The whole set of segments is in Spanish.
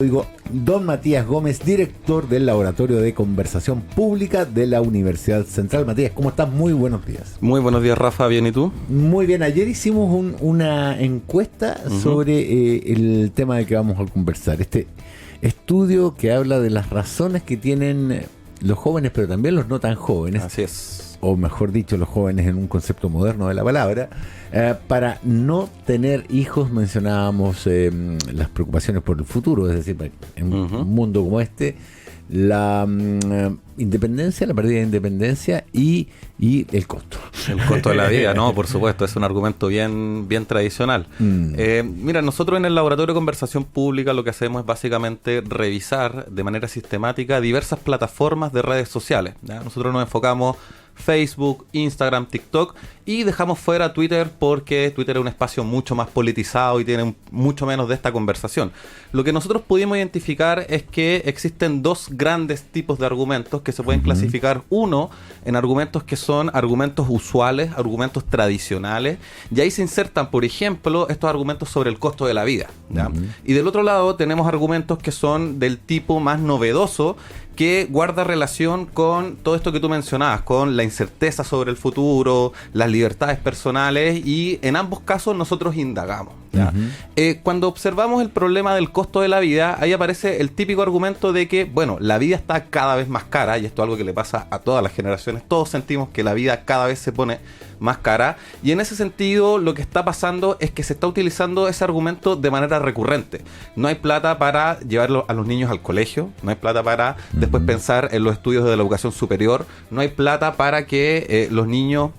Digo, don Matías Gómez, director del Laboratorio de Conversación Pública de la Universidad Central. Matías, ¿cómo estás? Muy buenos días. Muy buenos días, Rafa. ¿Bien y tú? Muy bien. Ayer hicimos una encuesta sobre el tema del que vamos a conversar. Este estudio que habla de las razones que tienen los jóvenes, pero también los no tan jóvenes. Así es. O mejor dicho, los jóvenes en un concepto moderno de la palabra, para no tener hijos. Mencionábamos las preocupaciones por el futuro, es decir, en un mundo como este, la independencia, la pérdida de independencia y el costo. El costo de la vida, ¿no? Por supuesto, es un argumento bien tradicional. Mira, nosotros en el Laboratorio de Conversación Pública lo que hacemos es básicamente revisar de manera sistemática diversas plataformas de redes sociales, ¿ya? Nosotros nos enfocamos Facebook, Instagram, TikTok y dejamos fuera Twitter porque Twitter es un espacio mucho más politizado y tiene mucho menos de esta conversación. Lo que nosotros pudimos identificar es que existen dos grandes tipos de argumentos que se pueden clasificar. Uno, en argumentos que son argumentos usuales, argumentos tradicionales, y ahí se insertan, por ejemplo, estos argumentos sobre el costo de la vida, ¿ya? Y del otro lado tenemos argumentos que son del tipo más novedoso, que guarda relación con todo esto que tú mencionabas, con la incerteza sobre el futuro, las libertades personales, y en ambos casos nosotros indagamos, ¿ya? Cuando observamos el problema del costo de la vida, ahí aparece el típico argumento de que, bueno, la vida está cada vez más cara, y esto es algo que le pasa a todas las generaciones, todos sentimos que la vida cada vez se pone más cara, y en ese sentido lo que está pasando es que se está utilizando ese argumento de manera recurrente. No hay plata para llevar a los niños al colegio, no hay plata para después pensar en los estudios de la educación superior, no hay plata para que los niños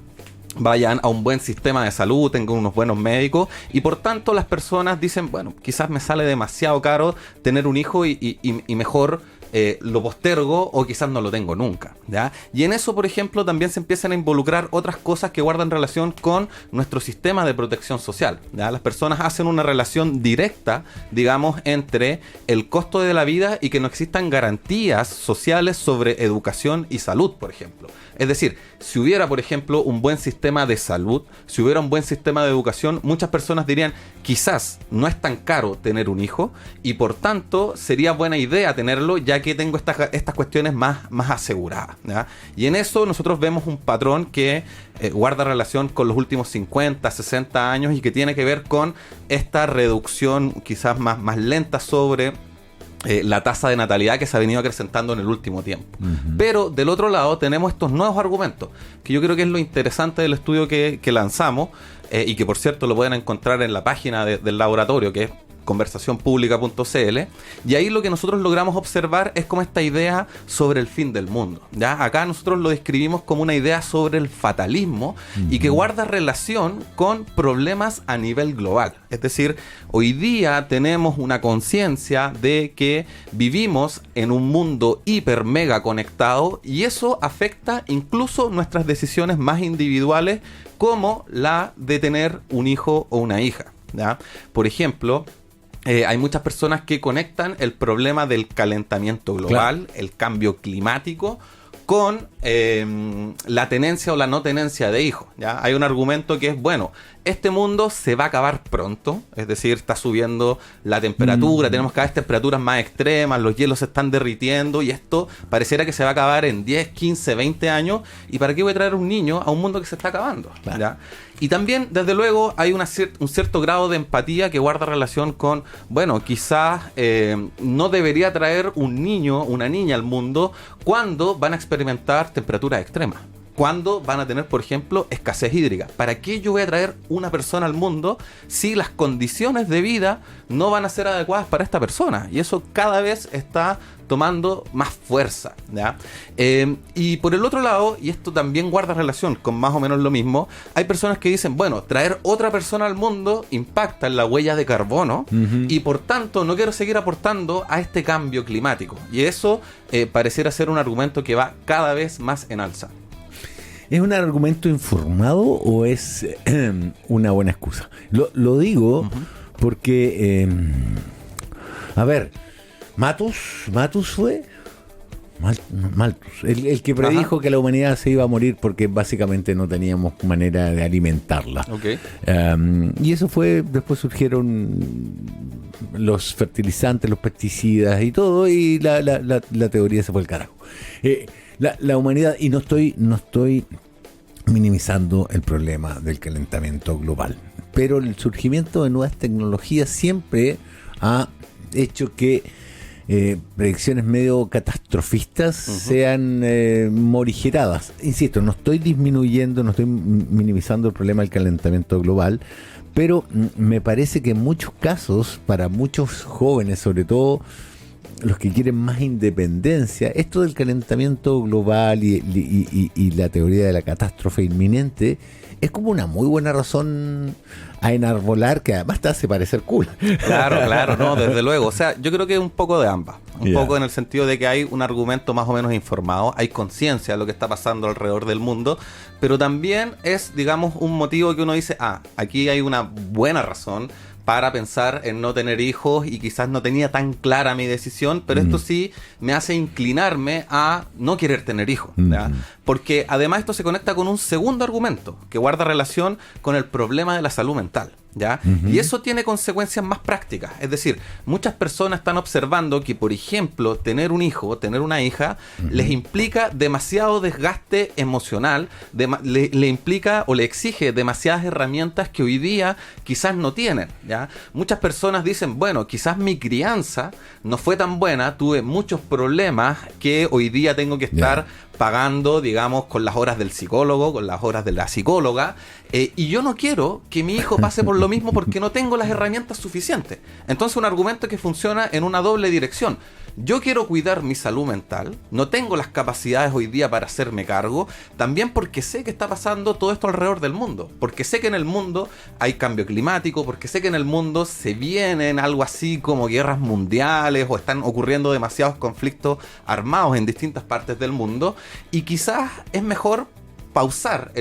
vayan a un buen sistema de salud, tengan unos buenos médicos, y por tanto las personas dicen, bueno, quizás me sale demasiado caro tener un hijo y mejor lo postergo, o quizás no lo tengo nunca, ¿ya? Y en eso, por ejemplo, también se empiezan a involucrar otras cosas que guardan relación con nuestro sistema de protección social, ¿ya? Las personas hacen una relación directa, digamos, entre el costo de la vida y que no existan garantías sociales sobre educación y salud, por ejemplo. Es decir, si hubiera, por ejemplo, un buen sistema de salud, si hubiera un buen sistema de educación, muchas personas dirían, quizás no es tan caro tener un hijo y por tanto sería buena idea tenerlo, ya que tengo estas cuestiones más aseguradas, ¿ya? Y en eso nosotros vemos un patrón que guarda relación con los últimos 50, 60 años y que tiene que ver con esta reducción quizás más lenta sobre la tasa de natalidad que se ha venido acrecentando en el último tiempo. Pero del otro lado tenemos estos nuevos argumentos, que yo creo que es lo interesante del estudio que lanzamos, y que por cierto lo pueden encontrar en la página del laboratorio, que es conversacionpublica.cl, y ahí lo que nosotros logramos observar es como esta idea sobre el fin del mundo, ¿ya? Acá nosotros lo describimos como una idea sobre el fatalismo y que guarda relación con problemas a nivel global. Es decir, hoy día tenemos una conciencia de que vivimos en un mundo hiper mega conectado y eso afecta incluso nuestras decisiones más individuales, como la de tener un hijo o una hija, ¿ya? Por ejemplo, hay muchas personas que conectan el problema del calentamiento global, el cambio climático, con la tenencia o la no tenencia de hijos, ¿ya? Hay un argumento que es, bueno, este mundo se va a acabar pronto, es decir, está subiendo la temperatura, tenemos cada vez temperaturas más extremas, los hielos se están derritiendo y esto pareciera que se va a acabar en 10, 15, 20 años, ¿y para qué voy a traer un niño a un mundo que se está acabando? ¿Ya? Y también, desde luego, hay un cierto grado de empatía que guarda relación con, bueno, quizás no debería traer un niño, una niña al mundo cuando van a experimentar temperaturas extremas, cuando van a tener, por ejemplo, escasez hídrica. ¿Para qué yo voy a traer una persona al mundo si las condiciones de vida no van a ser adecuadas para esta persona? Y eso cada vez está tomando más fuerza, ¿ya? Y por el otro lado, y esto también guarda relación con más o menos lo mismo, hay personas que dicen, bueno, traer otra persona al mundo impacta en la huella de carbono y por tanto no quiero seguir aportando a este cambio climático. Y eso pareciera ser un argumento que va cada vez más en alza. ¿Es un argumento informado o es una buena excusa? Lo digo porque, a ver, Matus fue... Malthus, el que predijo que la humanidad se iba a morir porque básicamente no teníamos manera de alimentarla. Okay. Y eso fue, después surgieron los fertilizantes, los pesticidas y todo, y la teoría se fue al carajo. La humanidad, y no estoy minimizando el problema del calentamiento global, pero el surgimiento de nuevas tecnologías siempre ha hecho que predicciones medio catastrofistas sean morigeradas. Insisto, no estoy disminuyendo, no estoy minimizando el problema del calentamiento global, pero me parece que en muchos casos, para muchos jóvenes, sobre todo los que quieren más independencia, esto del calentamiento global y la teoría de la catástrofe inminente es como una muy buena razón a enarbolar, que además te hace parecer cool. Claro, no, desde luego. O sea, yo creo que es un poco de ambas. Un poco en el sentido de que hay un argumento más o menos informado, hay conciencia de lo que está pasando alrededor del mundo, pero también es, digamos, un motivo que uno dice, aquí hay una buena razón para pensar en no tener hijos, y quizás no tenía tan clara mi decisión, pero esto sí me hace inclinarme a no querer tener hijos, ¿ya? Porque además esto se conecta con un segundo argumento que guarda relación con el problema de la salud mental, ¿ya? Y eso tiene consecuencias más prácticas. Es decir, muchas personas están observando que, por ejemplo, tener un hijo, tener una hija, les implica demasiado desgaste emocional, le implica o le exige demasiadas herramientas que hoy día quizás no tienen, ¿ya? Muchas personas dicen, bueno, quizás mi crianza no fue tan buena, tuve muchos problemas que hoy día tengo que estar pagando, digamos, con las horas del psicólogo, con las horas de la psicóloga, y yo no quiero que mi hijo pase por lo mismo porque no tengo las herramientas suficientes. Entonces, un argumento que funciona en una doble dirección. Yo quiero cuidar mi salud mental, no tengo las capacidades hoy día para hacerme cargo, también porque sé que está pasando todo esto alrededor del mundo, porque sé que en el mundo hay cambio climático, porque sé que en el mundo se vienen algo así como guerras mundiales, o están ocurriendo demasiados conflictos armados en distintas partes del mundo, y quizás es mejor pausar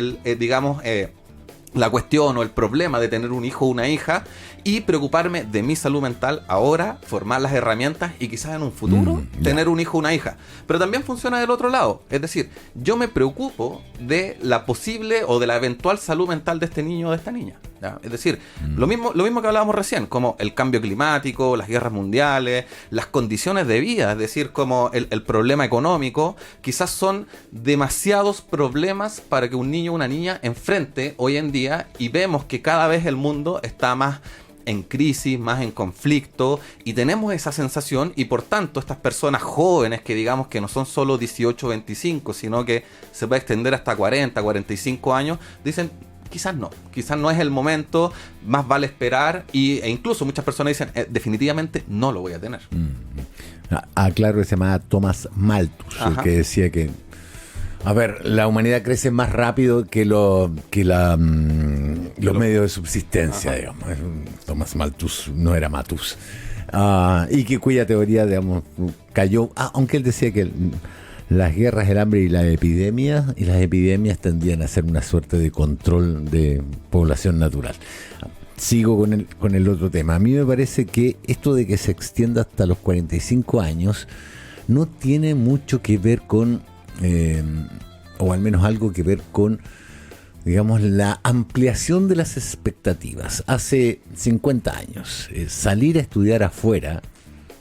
la cuestión o el problema de tener un hijo o una hija y preocuparme de mi salud mental ahora, formar las herramientas y quizás en un futuro tener un hijo o una hija. Pero también funciona del otro lado, es decir, yo me preocupo de la posible o de la eventual salud mental de este niño o de esta niña, ¿ya? Es decir, lo mismo que hablábamos recién, como el cambio climático, las guerras mundiales, las condiciones de vida, es decir, como el problema económico, quizás son demasiados problemas para que un niño o una niña enfrente hoy en día, y vemos que cada vez el mundo está más en crisis, más en conflicto, y tenemos esa sensación, y por tanto estas personas jóvenes que digamos que no son solo 18 o 25, sino que se puede extender hasta 40, 45 años, dicen, quizás no es el momento, más vale esperar, e incluso muchas personas dicen, definitivamente no lo voy a tener. Claro, que se llamaba Thomas Malthus, el que decía que, a ver, la humanidad crece más rápido que los medios de subsistencia, digamos. Thomas Malthus no era Matus. Y que cuya teoría, digamos, cayó, aunque él decía que las guerras, el hambre y las epidemias tendían a ser una suerte de control de población natural. Sigo con el otro tema. A mí me parece que esto de que se extienda hasta los 45 años no tiene mucho que ver con, o al menos algo que ver con, digamos, la ampliación de las expectativas. Hace 50 años, salir a estudiar afuera,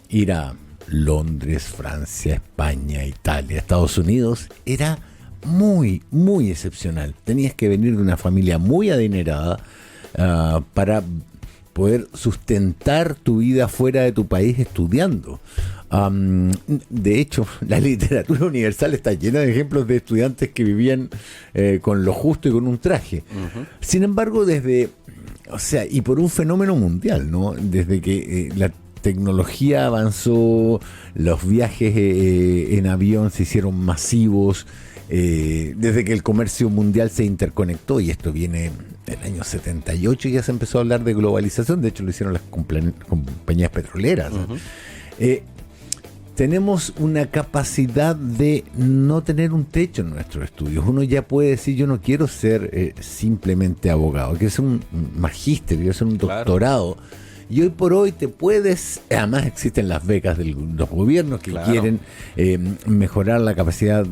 ir a Londres, Francia, España, Italia, Estados Unidos, era muy, muy excepcional. Tenías que venir de una familia muy adinerada para poder sustentar tu vida fuera de tu país estudiando. De hecho, la literatura universal está llena de ejemplos de estudiantes que vivían con lo justo y con un traje. Sin embargo, y por un fenómeno mundial, ¿no? Desde que la tecnología avanzó, los viajes en avión se hicieron masivos, desde que el comercio mundial se interconectó, y esto viene del año 78, y ya se empezó a hablar de globalización. De hecho, lo hicieron las compañías petroleras. Tenemos una capacidad de no tener un techo en nuestros estudios. Uno ya puede decir, yo no quiero ser simplemente abogado, quiero ser un magíster, quiero ser un doctorado. Y hoy por hoy te puedes, además existen las becas de los gobiernos que quieren mejorar la capacidad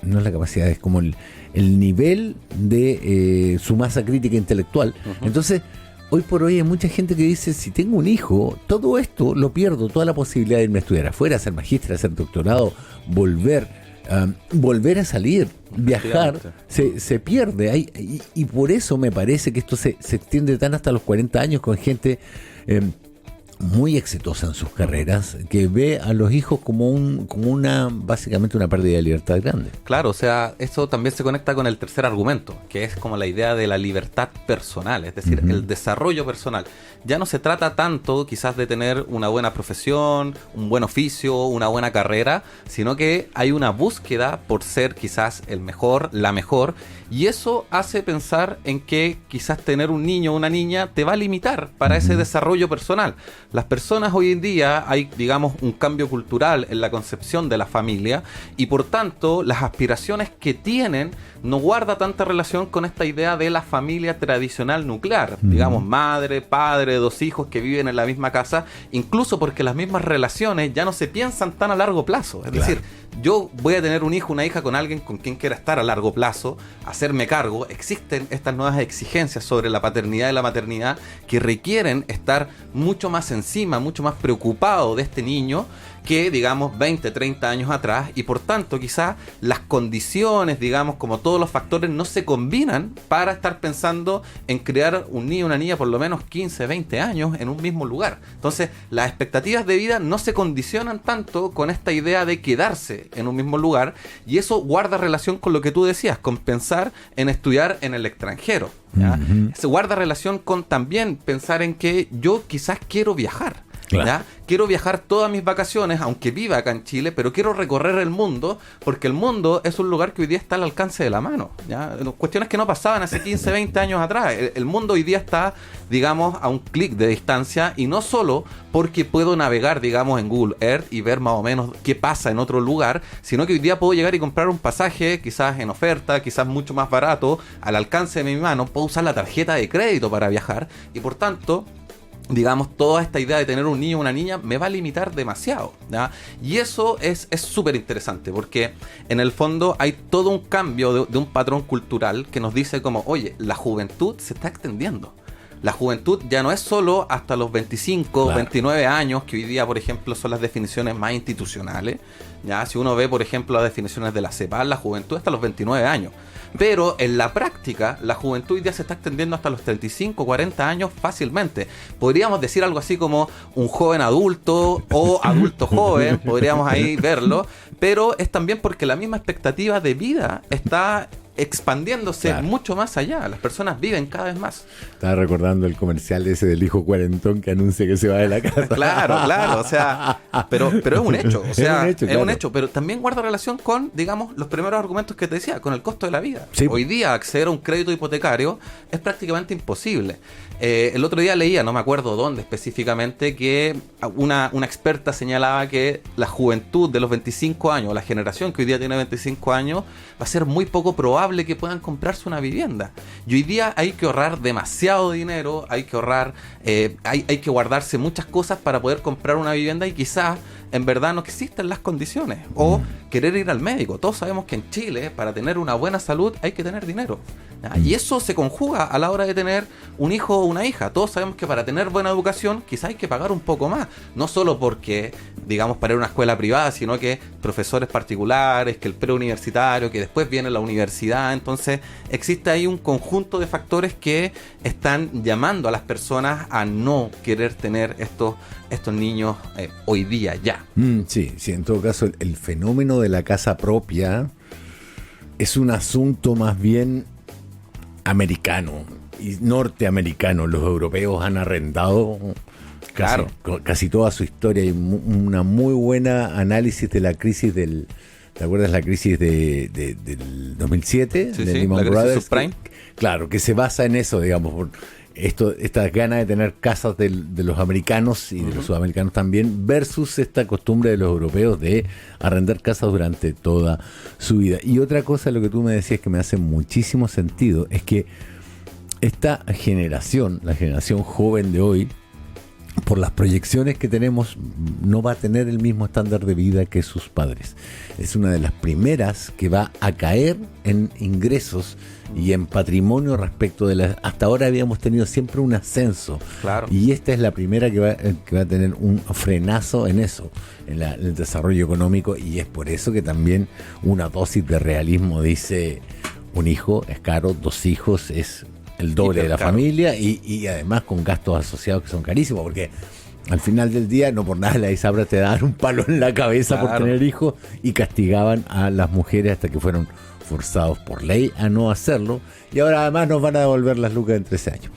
no es la capacidad, es como el nivel de su masa crítica intelectual. Entonces, hoy por hoy hay mucha gente que dice, si tengo un hijo, todo esto lo pierdo, toda la posibilidad de irme a estudiar afuera, hacer magíster, hacer doctorado, volver a salir, viajar, se pierde. Y por eso me parece que esto se extiende tan hasta los 40 años con gente muy exitosa en sus carreras, que ve a los hijos como básicamente una pérdida de libertad grande. Claro, o sea, eso también se conecta con el tercer argumento, que es como la idea de la libertad personal, es decir, el desarrollo personal. Ya no se trata tanto quizás de tener una buena profesión, un buen oficio, una buena carrera, sino que hay una búsqueda por ser quizás el mejor, la mejor, y eso hace pensar en que quizás tener un niño o una niña te va a limitar para ese desarrollo personal. Las personas hoy en día hay, digamos, un cambio cultural en la concepción de la familia y por tanto las aspiraciones que tienen no guarda tanta relación con esta idea de la familia tradicional nuclear, digamos, madre, padre, 2 hijos que viven en la misma casa, incluso porque las mismas relaciones ya no se piensan tan a largo plazo. Es decir, yo voy a tener un hijo, una hija con alguien con quien quiera estar a largo plazo, hacerme cargo. Existen estas nuevas exigencias sobre la paternidad y la maternidad que requieren estar mucho más encima, mucho más preocupado de este niño que, digamos, 20, 30 años atrás, y por tanto quizás las condiciones, digamos, como todos los factores no se combinan para estar pensando en crear un niño o una niña por lo menos 15, 20 años en un mismo lugar. Entonces, las expectativas de vida no se condicionan tanto con esta idea de quedarse en un mismo lugar, y eso guarda relación con lo que tú decías, con pensar en estudiar en el extranjero, ¿ya? Se guarda relación con también pensar en que yo quizás quiero viajar. Claro. ¿Ya? Quiero viajar todas mis vacaciones, aunque viva acá en Chile, pero quiero recorrer el mundo, porque el mundo es un lugar que hoy día está al alcance de la mano, ¿ya? Cuestiones que no pasaban hace 15, 20 años atrás. El mundo hoy día está, digamos, a un clic de distancia, y no solo porque puedo navegar, digamos, en Google Earth y ver más o menos qué pasa en otro lugar, sino que hoy día puedo llegar y comprar un pasaje, quizás en oferta, quizás mucho más barato, al alcance de mi mano. Puedo usar la tarjeta de crédito para viajar, y por tanto, digamos, toda esta idea de tener un niño o una niña me va a limitar demasiado, ¿ya? Y eso es súper interesante, porque en el fondo hay todo un cambio de un patrón cultural que nos dice como, oye, la juventud se está extendiendo. La juventud ya no es solo hasta los 25, claro, 29 años, que hoy día, por ejemplo, son las definiciones más institucionales, ¿ya? Si uno ve, por ejemplo, las definiciones de la CEPAL, la juventud hasta los 29 años. Pero en la práctica, la juventud hoy día se está extendiendo hasta los 35, 40 años fácilmente. Podríamos decir algo así como un joven adulto o adulto joven, podríamos ahí verlo, pero es también porque la misma expectativa de vida está expandiéndose, claro, mucho más allá. Las personas viven cada vez más. Estaba recordando el comercial ese del hijo cuarentón que anuncia que se va de la casa. Claro, o sea, pero es un hecho, o sea, es claro, un hecho, pero también guarda relación con, digamos, los primeros argumentos que te decía, con el costo de la vida. Sí. Hoy día acceder a un crédito hipotecario es prácticamente imposible. El otro día leía, no me acuerdo dónde específicamente, que una experta señalaba que la juventud de los 25 años, la generación que hoy día tiene 25 años, va a ser muy poco probable que puedan comprarse una vivienda. Y hoy día hay que ahorrar demasiado dinero, hay que ahorrar, hay que guardarse muchas cosas para poder comprar una vivienda, y quizás en verdad no existen las condiciones, o querer ir al médico. Todos sabemos que en Chile, para tener una buena salud, hay que tener dinero, ¿ya? Y eso se conjuga a la hora de tener un hijo o una hija. Todos sabemos que para tener buena educación quizás hay que pagar un poco más, no solo porque, digamos, para ir a una escuela privada, sino que profesores particulares, que el preuniversitario, que después viene la universidad. Entonces existe ahí un conjunto de factores que están llamando a las personas a no querer tener estos niños hoy día ya. Sí, en todo caso el fenómeno de la casa propia es un asunto más bien americano y norteamericano. Los europeos han arrendado casi toda su historia. Hay una muy buena análisis de la crisis ¿te acuerdas la crisis del 2007? Sí, de sí, Lehman la Brothers, crisis subprime. Claro, que se basa en eso, digamos, por esta gana de tener casas de los americanos y de los sudamericanos también, versus esta costumbre de los europeos de arrendar casas durante toda su vida. Y otra cosa, lo que tú me decías que me hace muchísimo sentido, es que esta generación, la generación joven de hoy, por las proyecciones que tenemos, no va a tener el mismo estándar de vida que sus padres. Es una de las primeras que va a caer en ingresos y en patrimonio respecto de la... Hasta ahora habíamos tenido siempre un ascenso. Claro. Y esta es la primera que va a tener un frenazo en eso, en el desarrollo económico, y es por eso que también una dosis de realismo dice: un hijo es caro, 2 hijos es el doble de la familia, y además con gastos asociados que son carísimos, porque al final del día, no por nada la Isabra te daban un palo en la cabeza por tener hijos, y castigaban a las mujeres hasta que fueron forzados por ley a no hacerlo, y ahora además nos van a devolver las lucas en 13 años.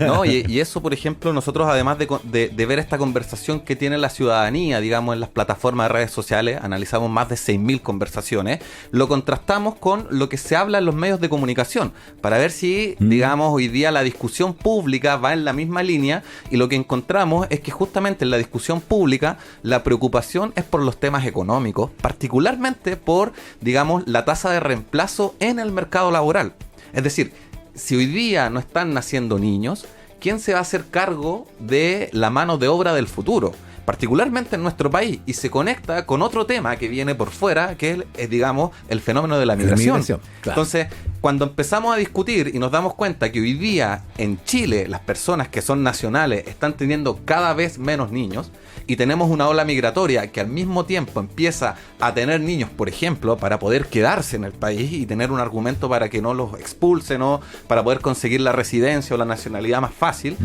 No, y eso, por ejemplo, nosotros además de ver esta conversación que tiene la ciudadanía, digamos, en las plataformas de redes sociales, analizamos más de 6.000 conversaciones, lo contrastamos con lo que se habla en los medios de comunicación, para ver si, digamos, hoy día la discusión pública va en la misma línea, y lo que encontramos es que justamente en la discusión pública la preocupación es por los temas económicos, particularmente por, digamos, la tasa de reemplazo en el mercado laboral. Es decir, si hoy día no están naciendo niños, ¿quién se va a hacer cargo de la mano de obra del futuro? Particularmente en nuestro país, y se conecta con otro tema que viene por fuera, que es, digamos, el fenómeno de la migración. Claro. Entonces, cuando empezamos a discutir y nos damos cuenta que hoy día en Chile las personas que son nacionales están teniendo cada vez menos niños, y tenemos una ola migratoria que al mismo tiempo empieza a tener niños, por ejemplo, para poder quedarse en el país y tener un argumento para que no los expulsen, o para poder conseguir la residencia o la nacionalidad más fácil,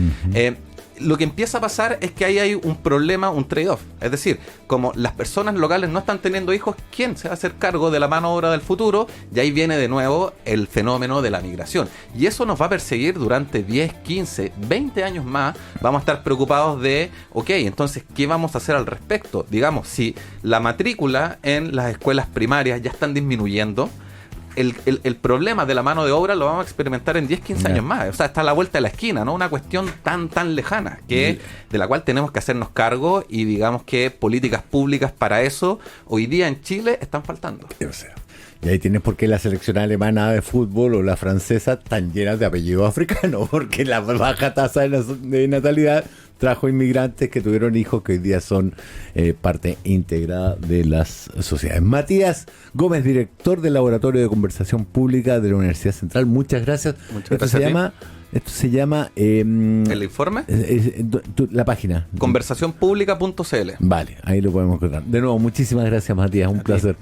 lo que empieza a pasar es que ahí hay un problema, un trade-off. Es decir, como las personas locales no están teniendo hijos, ¿quién se va a hacer cargo de la mano de obra del futuro? Y ahí viene de nuevo el fenómeno de la migración. Y eso nos va a perseguir durante 10, 15, 20 años más. Vamos a estar preocupados de, ok, entonces, ¿qué vamos a hacer al respecto? Digamos, si la matrícula en las escuelas primarias ya están disminuyendo, el problema de la mano de obra lo vamos a experimentar en 10, 15 años más. O sea, está a la vuelta de la esquina, ¿no? Una cuestión tan lejana, de la cual tenemos que hacernos cargo, y digamos que políticas públicas para eso hoy día en Chile están faltando. O sea, y ahí tienes por qué la selección alemana de fútbol o la francesa están llenas de apellidos africanos, porque la baja tasa de natalidad trajo inmigrantes que tuvieron hijos que hoy día son parte integrada de las sociedades. Matías Gómez, director del Laboratorio de Conversación Pública de la Universidad Central, muchas gracias. Esto se llama ¿el informe? La página. Conversacionpublica.cl. Vale, ahí lo podemos encontrar. De nuevo, muchísimas gracias, Matías, un placer.